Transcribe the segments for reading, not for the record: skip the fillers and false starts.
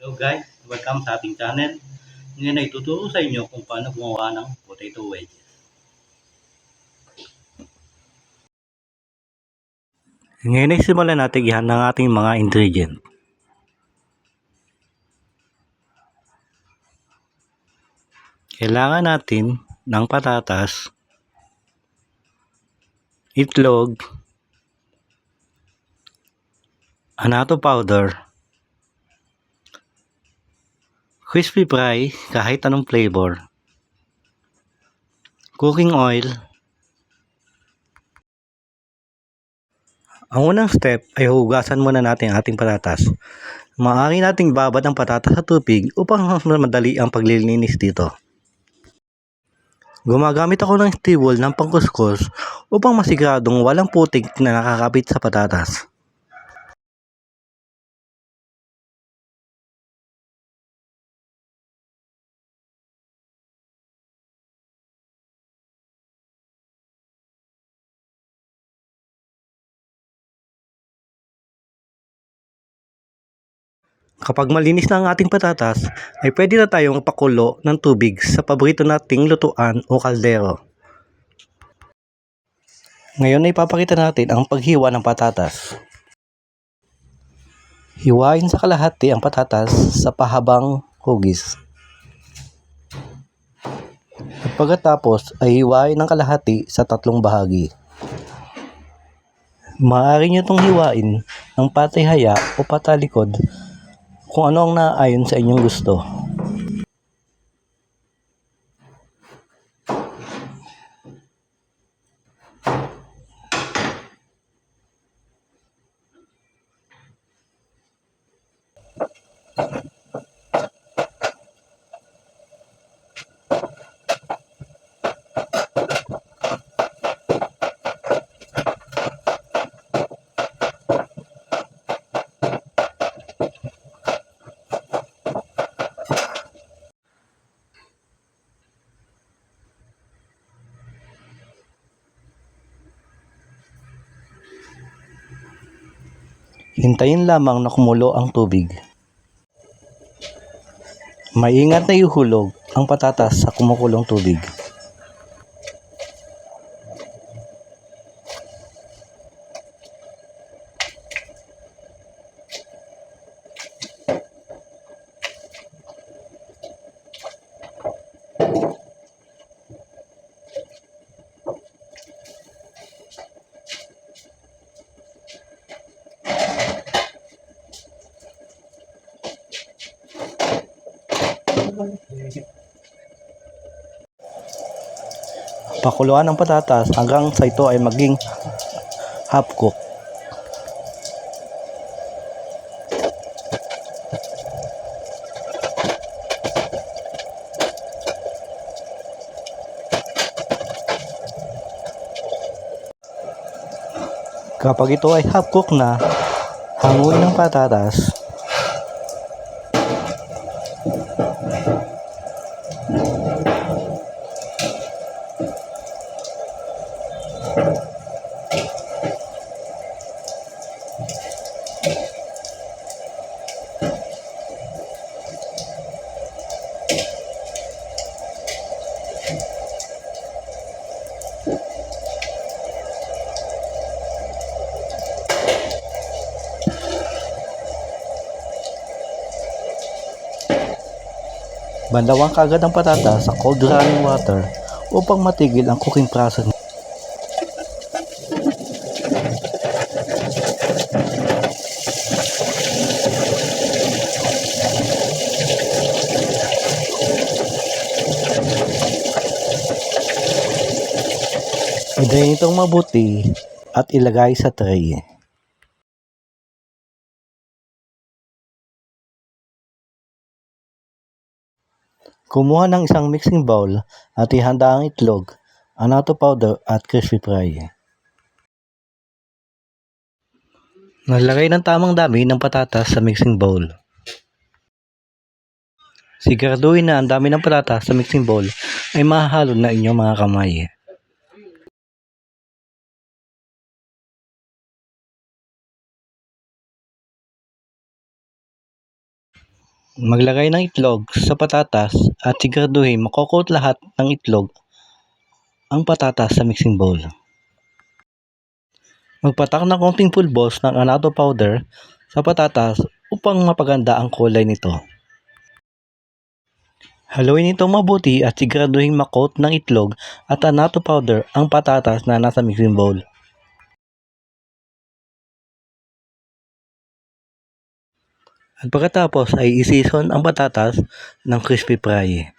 Hello guys, welcome sa ating channel. Ngayon ay tuturo sa inyo kung paano gumawa ng potato wedges. Ngayon ay simulan natin ihanda ang ating mga ingredient. Kailangan natin ng patatas, itlog, annatto powder, crispy fry kahit anong flavor, cooking oil. Ang unang step ay hugasan muna natin ang ating patatas. Maaari nating babad ang patatas sa tubig upang mas madali ang paglilinis dito. Gumagamit ako ng steel ng pangkuskus upang masiguradong walang putik na nakakapit sa patatas. Kapag malinis na ang ating patatas, ay pwede na tayong pakulo ng tubig sa paborito nating lutuan o kaldero. Ngayon ay ipapakita natin ang paghiwa ng patatas. Hiwain sa kalahati ang patatas sa pahabang hugis. At pagkatapos ay hiwain ng kalahati sa 3 bahagi. Maaari nyo itong hiwain ng patay-haya o patalikod kung ano ang naayon sa inyong gusto. Hintayin lamang na kumulo ang tubig. Maingat na ihulog ang patatas sa kumukulong tubig. Pakuluan ang patatas hanggang sa ito ay maging half cook. Kapag ito ay half cook na, hanguin ang patatas. Bandawang kaagad ang patatas sa cold running water upang matigil ang cooking process. I-drain itong mabuti at ilagay sa tray. Kumuha ng isang mixing bowl at ihanda ang itlog, annatto powder at crispy fry. Naglagay ng tamang dami ng patatas sa mixing bowl. Siguraduhin na ang dami ng patatas sa mixing bowl ay mahalo na inyong mga kamay. Maglagay ng itlog sa patatas at siguraduhin mako-coat lahat ng itlog ang patatas sa mixing bowl. Magpatak ng konting pulbos ng annatto powder sa patatas upang mapaganda ang kulay nito. Haluin ito mabuti at siguraduhin makot ng itlog at annatto powder ang patatas na nasa mixing bowl. At pagkatapos ay isison ang patatas ng crispy fry.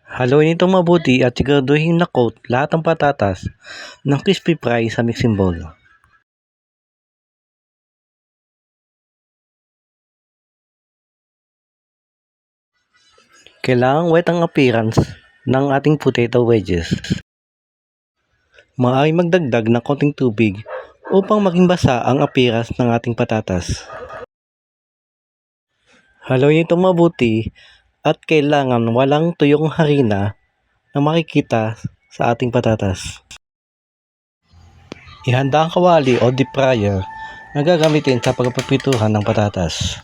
Haluin ito mabuti at siguraduhin na coat lahat ng patatas ng crispy fry sa mixing bowl. Kailangang wet ang appearance ng ating potato wedges. Maaaring magdagdag ng konting tubig upang maging basa ang appearance ng ating patatas. Haluin ito mabuti at kailangan walang tuyong harina na makikita sa ating patatas. Ihanda ang kawali o deep fryer na gagamitin sa pagpapituhan ng patatas.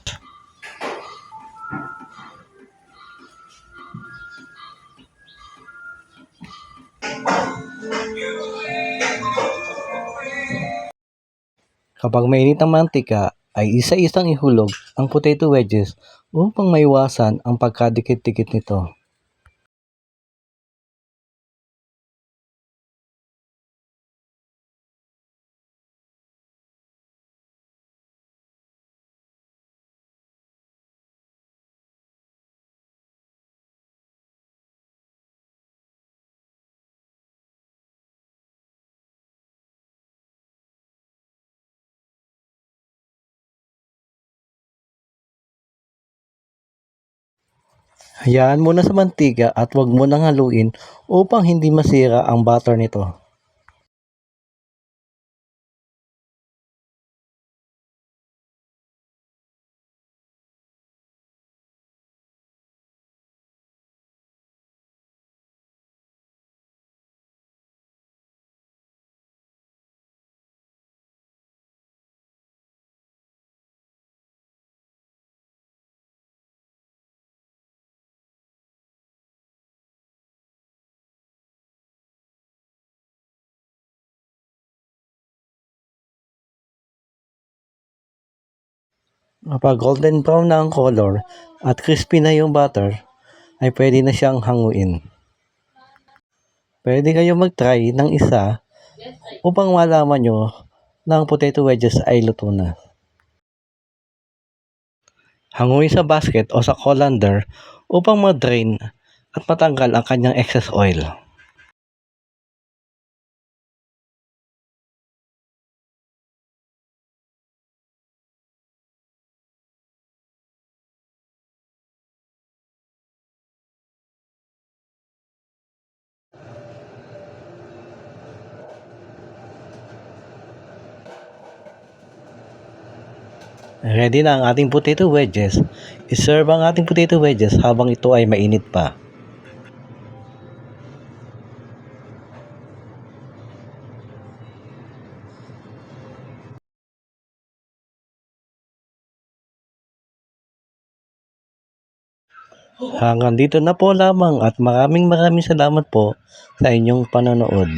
Kapag mainit ang mantika, ay isa-isang ihulog ang potato wedges upang maiwasan ang pagkadikit-dikit nito. Hayaan muna sa mantika at huwag mo nang haluin upang hindi masira ang butter nito. Kapag golden brown na ang color at crispy na yung butter, ay pwede na siyang hanguin. Pwede kayo mag-try ng isa upang malaman nyo na ang potato wedges ay luto na. Hanguin sa basket o sa colander upang ma-drain at matanggal ang kanyang excess oil. Ready na ang ating potato wedges. I-serve ang ating potato wedges habang ito ay mainit pa. Hanggang dito na po lamang at maraming salamat po sa inyong panonood.